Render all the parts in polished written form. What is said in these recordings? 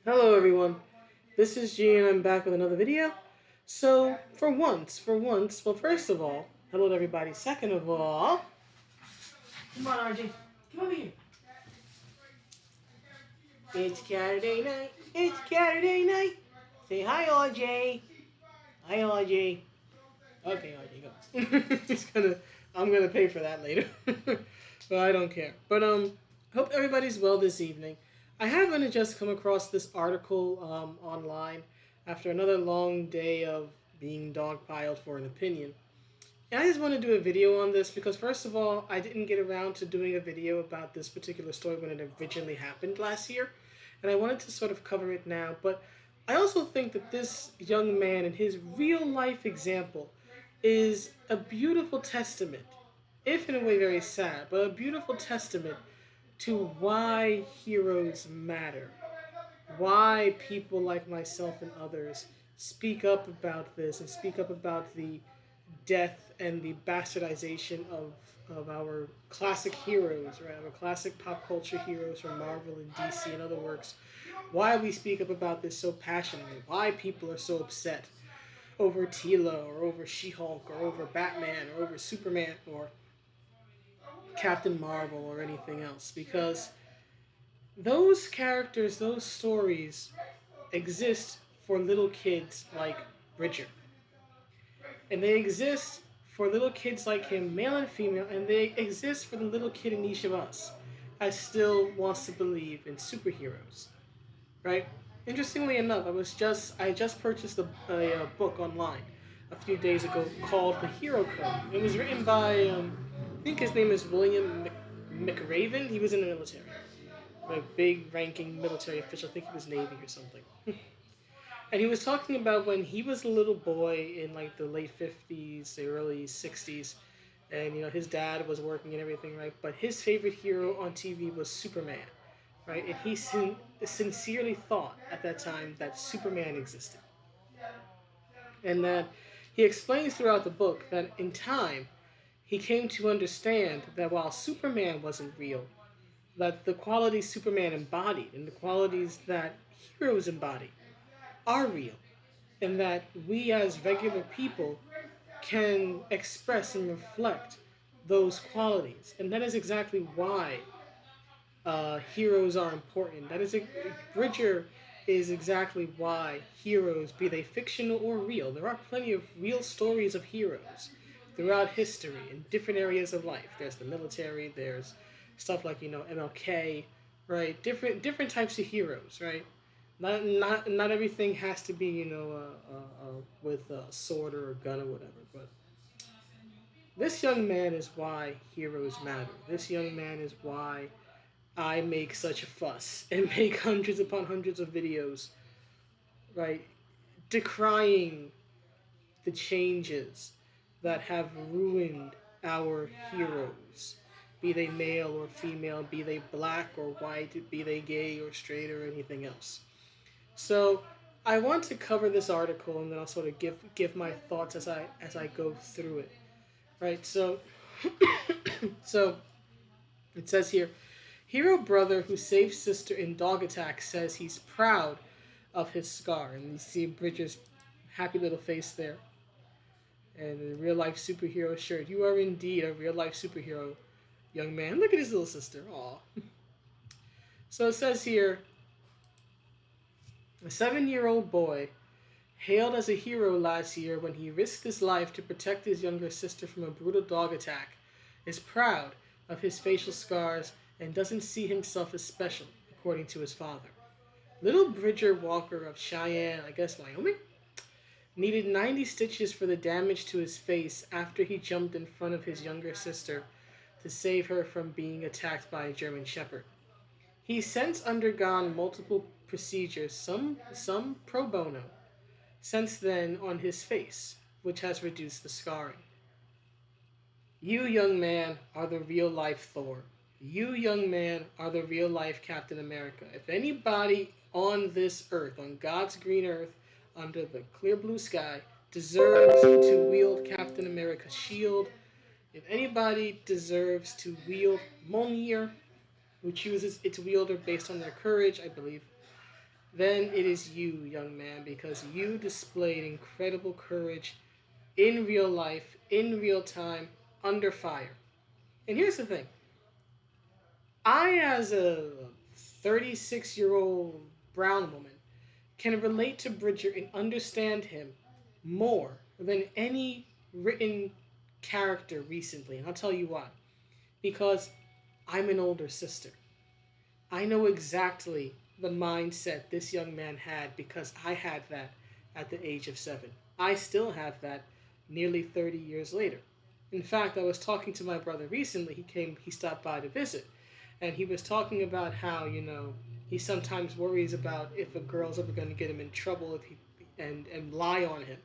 Hello everyone, this is G and I'm back with another video. So, well first of all, hello to everybody. Second of all, come on RJ, come over here. It's Saturday night, it's Saturday night. Say hi RJ. Hi RJ. Okay RJ, go. I'm gonna pay for that later. But I don't care. But hope everybody's well this evening. I happened to just come across this article online after another long day of being dogpiled for an opinion. And I just want to do a video on this because, first of all, I didn't get around to doing a video about this particular story when it originally happened last year, and I wanted to sort of cover it now. But I also think that this young man and his real life example is a beautiful testament, if in a way very sad, but a beautiful testament to why heroes matter, why people like myself and others speak up about this and speak up about the death and the bastardization of our classic heroes, right? Our classic pop culture heroes from Marvel and DC and other works. Why we speak up about this so passionately, why people are so upset over Tila or over She-Hulk or over Batman or over Superman or Captain Marvel or anything else. Because those characters, those stories exist for little kids like Bridger. And they exist for little kids like him, male and female, and they exist for the little kid in each of us that still wants to believe in superheroes. Right? Interestingly enough, I just purchased a book online a few days ago called The Hero Code. It was written by I think his name is William McRaven. He was in the military, a big ranking military official. I think he was Navy or something. And he was talking about when he was a little boy in like the late 50s, the early 60s, and his dad was working and everything, right? But his favorite hero on TV was Superman, right? And he sincerely thought at that time that Superman existed. And that he explains throughout the book that in time he came to understand that while Superman wasn't real, that the qualities Superman embodied and the qualities that heroes embody are real, and that we as regular people can express and reflect those qualities. And that is exactly why heroes are important. Bridger is exactly why heroes, be they fictional or real, there are plenty of real stories of heroes throughout history in different areas of life. There's the military, there's stuff like MLK, right? Different types of heroes, right? Not everything has to be with a sword or a gun or whatever. But this young man is why heroes matter. This young man is why I make such a fuss and make hundreds upon hundreds of videos, right, decrying the changes that have ruined our heroes, be they male or female, be they black or white, be they gay or straight or anything else. So I want to cover this article and then I'll sort of give my thoughts as I go through it. Right. So so it says here, hero brother who saved sister in dog attack says he's proud of his scar, and you see Bridger's happy little face there, and a real life superhero shirt. You are indeed a real life superhero, young man. Look at his little sister. Aw. So it says here, a 7-year-old boy hailed as a hero last year when he risked his life to protect his younger sister from a brutal dog attack, is proud of his facial scars and doesn't see himself as special, according to his father. Little Bridger Walker of Cheyenne, I guess Wyoming, needed 90 stitches for the damage to his face after he jumped in front of his younger sister to save her from being attacked by a German Shepherd. He's since undergone multiple procedures, some pro bono, since then on his face, which has reduced the scarring. You, young man, are the real life Thor. You, young man, are the real life Captain America. If anybody on this earth, on God's green earth, under the clear blue sky, deserves to wield Captain America's shield, if anybody deserves to wield Mjolnir, who chooses its wielder based on their courage, I believe, then it is you, young man, because you displayed incredible courage in real life, in real time, under fire. And here's the thing: I, as a 36-year-old brown woman, can relate to Bridger and understand him more than any written character recently. And I'll tell you why. Because I'm an older sister. I know exactly the mindset this young man had because I had that at the age of 7. I still have that nearly 30 years later. In fact, I was talking to my brother recently. He stopped by to visit, and he was talking about how, he sometimes worries about if a girl's ever going to get him in trouble if he and lie on him,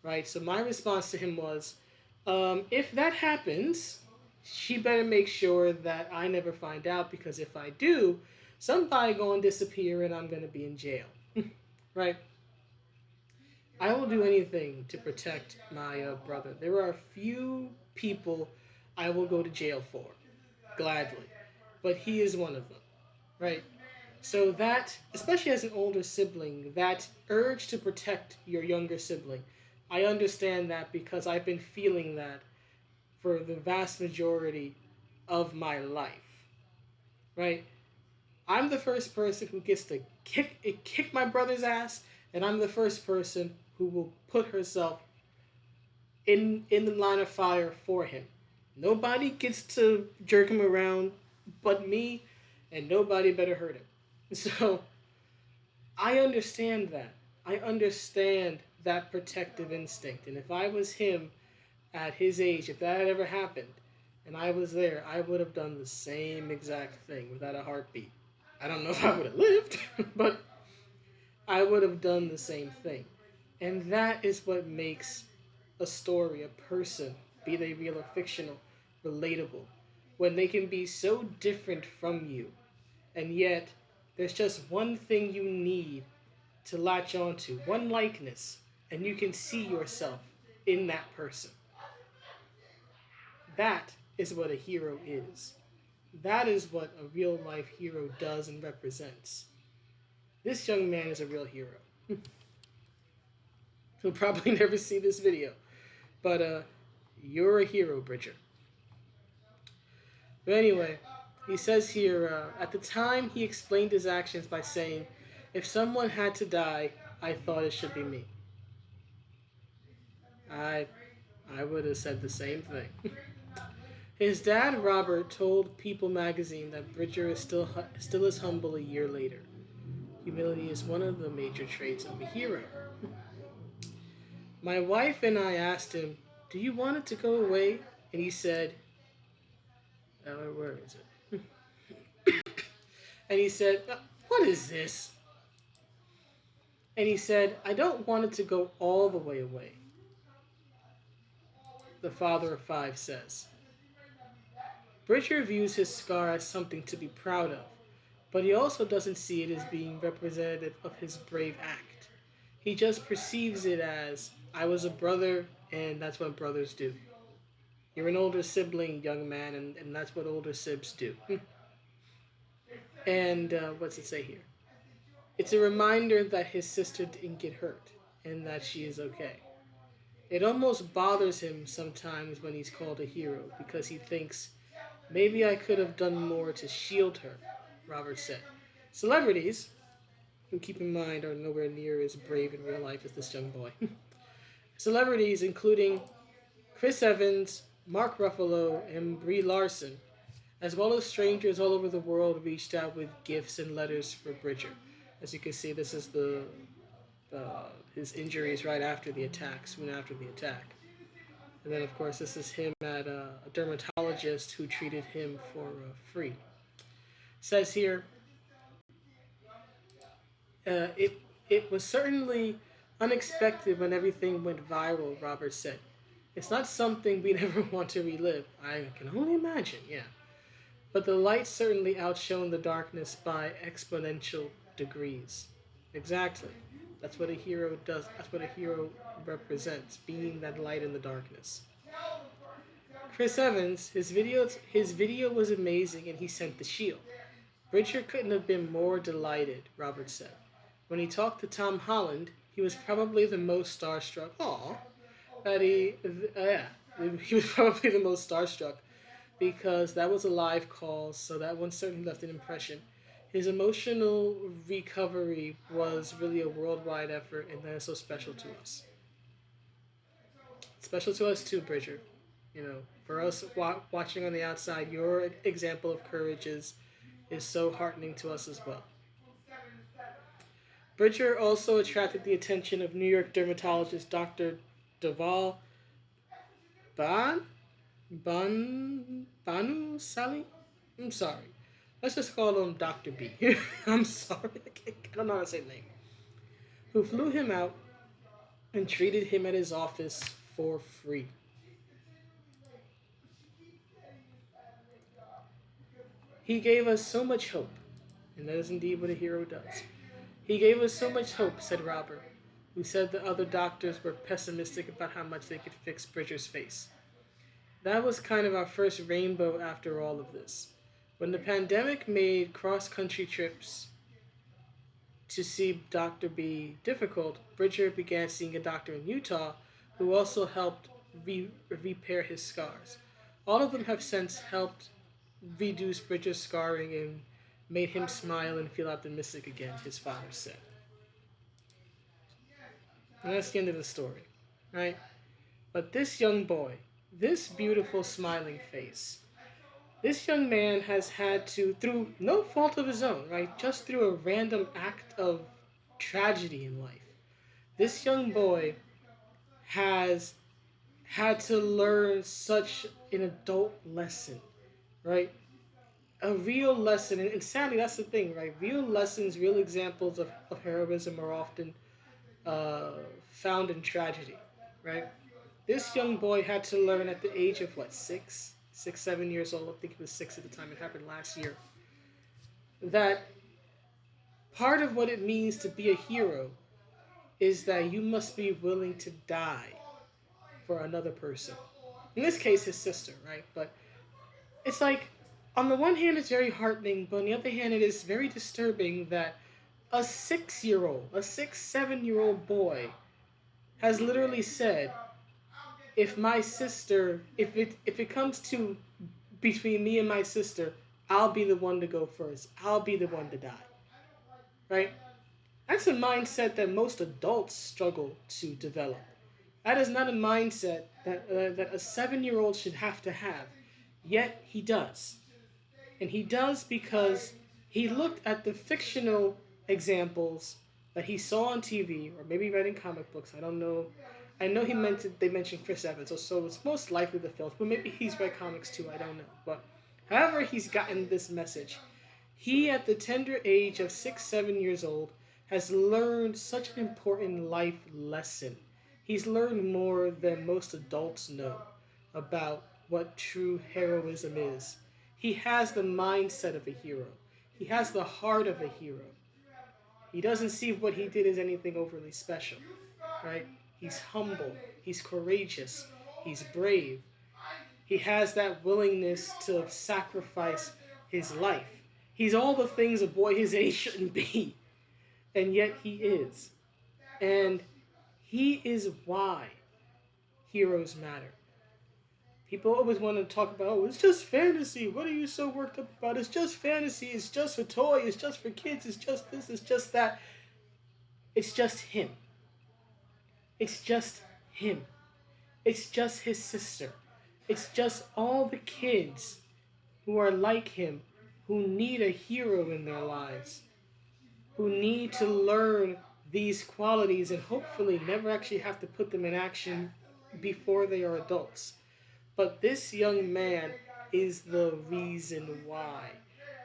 right? So my response to him was, if that happens, she better make sure that I never find out, because if I do, somebody going to disappear and I'm going to be in jail, right? I will do anything to protect my brother. There are a few people I will go to jail for, gladly, but he is one of them, right? So that, especially as an older sibling, that urge to protect your younger sibling, I understand that because I've been feeling that for the vast majority of my life, right? I'm the first person who gets to kick my brother's ass, and I'm the first person who will put herself in the line of fire for him. Nobody gets to jerk him around but me, and nobody better hurt him. So I understand that. I understand that protective instinct. And if I was him at his age, if that had ever happened, and I was there, I would have done the same exact thing without a heartbeat. I don't know if I would have lived, but I would have done the same thing. And that is what makes a story, a person, be they real or fictional, relatable. When they can be so different from you, and yet there's just one thing you need to latch onto, one likeness, and you can see yourself in that person. That is what a hero is. That is what a real life hero does and represents. This young man is a real hero. He'll probably never see this video, but you're a hero, Bridger. But anyway, he says here, at the time he explained his actions by saying, if someone had to die, I thought it should be me. I I would have said the same thing. His dad, Robert, told People magazine that Bridger is still as humble a year later. Humility is one of the major traits of a hero. My wife and I asked him, do you want it to go away? And he said, where is it? And he said, what is this? And he said, I don't want it to go all the way away. The father of 5 says. Bridger views his scar as something to be proud of, but he also doesn't see it as being representative of his brave act. He just perceives it as, I was a brother, and that's what brothers do. You're an older sibling, young man, and that's what older sibs do. And what's it say here? It's a reminder that his sister didn't get hurt, and that she is okay. It almost bothers him sometimes when he's called a hero, because he thinks, maybe I could have done more to shield her, Robert said. Celebrities, who keep in mind are nowhere near as brave in real life as this young boy. Celebrities, including Chris Evans, Mark Ruffalo, and Brie Larson, as well as strangers all over the world, reached out with gifts and letters for Bridger. As you can see, this is his injuries right after the attack, soon after the attack. And then, of course, this is him at a dermatologist who treated him for free. Says here, uh, it it was certainly unexpected when everything went viral. Robert said, "It's not something we'd ever want to relive. I can only imagine." Yeah, but the light certainly outshone the darkness by exponential degrees. Exactly. That's what a hero does. That's what a hero represents, being that light in the darkness. Chris Evans, his video was amazing and he sent the shield. Richard couldn't have been more delighted, Robert said. When he talked to Tom Holland, he was probably the most starstruck. Aw, that yeah, he was probably the most starstruck because that was a live call, so that one certainly left an impression. His emotional recovery was really a worldwide effort, and that is so special to us. Special to us too, Bridger. You know, for us watching on the outside, your example of courage is so heartening to us as well. Bridger also attracted the attention of New York dermatologist Dr. Deval Ban Banu Sally. I'm sorry. Let's just call him Dr. B. I'm sorry. I don't know how to say the name. Who flew him out and treated him at his office for free. He gave us so much hope, and that is indeed what a hero does. He gave us so much hope, said Robert, who said the other doctors were pessimistic about how much they could fix Bridger's face. That was kind of our first rainbow after all of this. When the pandemic made cross country trips to see Dr. B difficult, Bridger began seeing a doctor in Utah who also helped repair his scars. All of them have since helped reduce Bridger's scarring and made him smile and feel optimistic again, his father said. And that's the end of the story, right? But this young boy, this beautiful smiling face, this young man has had to, through no fault of his own, right? Just through a random act of tragedy in life, this young boy has had to learn such an adult lesson, right? A real lesson, and sadly, that's the thing, right? Real lessons, real examples of heroism are often uh, found in tragedy, right? This young boy had to learn at the age of what, 7 years old. I think he was 6 at the time. It happened last year. That part of what it means to be a hero is that you must be willing to die for another person. In this case, his sister, right? But it's like, on the one hand, it's very heartening, but on the other hand, it is very disturbing that a 6 year old, a 7 year old boy has literally said, if it comes to between me and my sister, I'll be the one to go first. I'll be the one to die. Right? That's a mindset that most adults struggle to develop. That is not a mindset that a 7 year old should have to have. Yet he does. And he does because he looked at the fictional examples that he saw on TV or maybe read in comic books. I don't know. I know they mentioned Chris Evans, so it's most likely the films, but maybe he's read comics too. I don't know. But however he's gotten this message, he at the tender age of 7 years old has learned such an important life lesson. He's learned more than most adults know about what true heroism is. He has the mindset of a hero. He has the heart of a hero. He doesn't see what he did as anything overly special, right? He's humble. He's courageous. He's brave. He has that willingness to sacrifice his life. He's all the things a boy his age shouldn't be, and yet he is. And he is why heroes matter. People always want to talk about, oh, it's just fantasy. What are you so worked up about? It's just fantasy. It's just a toy. It's just for kids. It's just this. It's just that. It's just him. It's just him. It's just his sister. It's just all the kids who are like him, who need a hero in their lives, who need to learn these qualities and hopefully never actually have to put them in action before they are adults. But this young man is the reason why.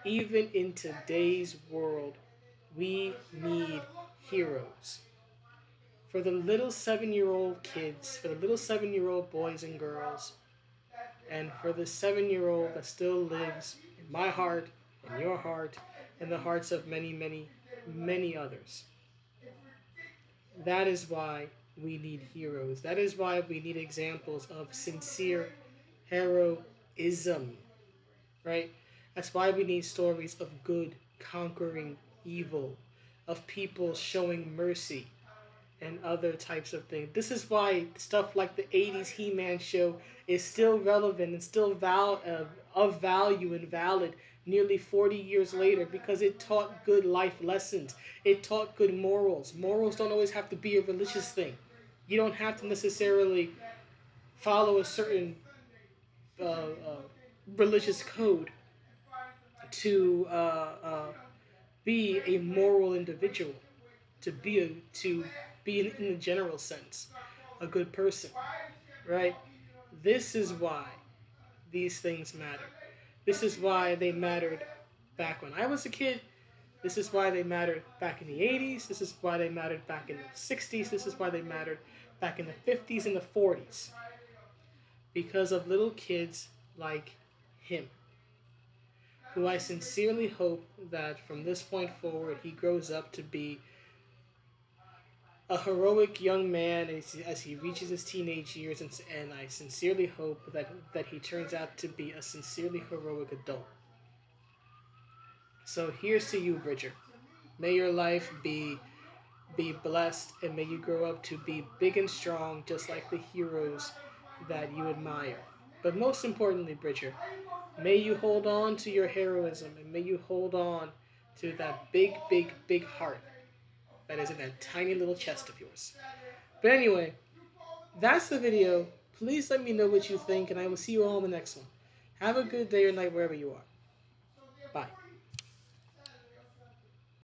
Even in today's world, we need heroes. For the little 7 year old kids, for the little 7 year old boys and girls, and for the 7 year old that still lives in my heart, in your heart, in the hearts of many, many, many others. That is why we need heroes. That is why we need examples of sincere heroism, right? That's why we need stories of good conquering evil, of people showing mercy and other types of things. This is why stuff like the 80s He-Man show is still relevant and still of value and valid nearly 40 years later, because it taught good life lessons. It taught good morals. Morals don't always have to be a religious thing. You don't have to necessarily follow a certain religious code to be a moral individual, to be in the general sense a good person, right? This is why these things matter. This is why they mattered back when I was a kid. This is why they mattered back in the 80s. This is why they mattered back in the 60s. This is why they mattered back in the 50s and the 40s. Because of little kids like him, who I sincerely hope that from this point forward he grows up to be a heroic young man as he reaches his teenage years, and I sincerely hope that he turns out to be a sincerely heroic adult. So here's to you, Bridger. May your life be blessed, and may you grow up to be big and strong, just like the heroes that you admire. But most importantly, Bridger, may you hold on to your heroism, and may you hold on to that big, big, big heart that is in that tiny little chest of yours. But anyway, that's the video. Please let me know what you think, and I will see you all in the next one. Have a good day or night wherever you are. Bye.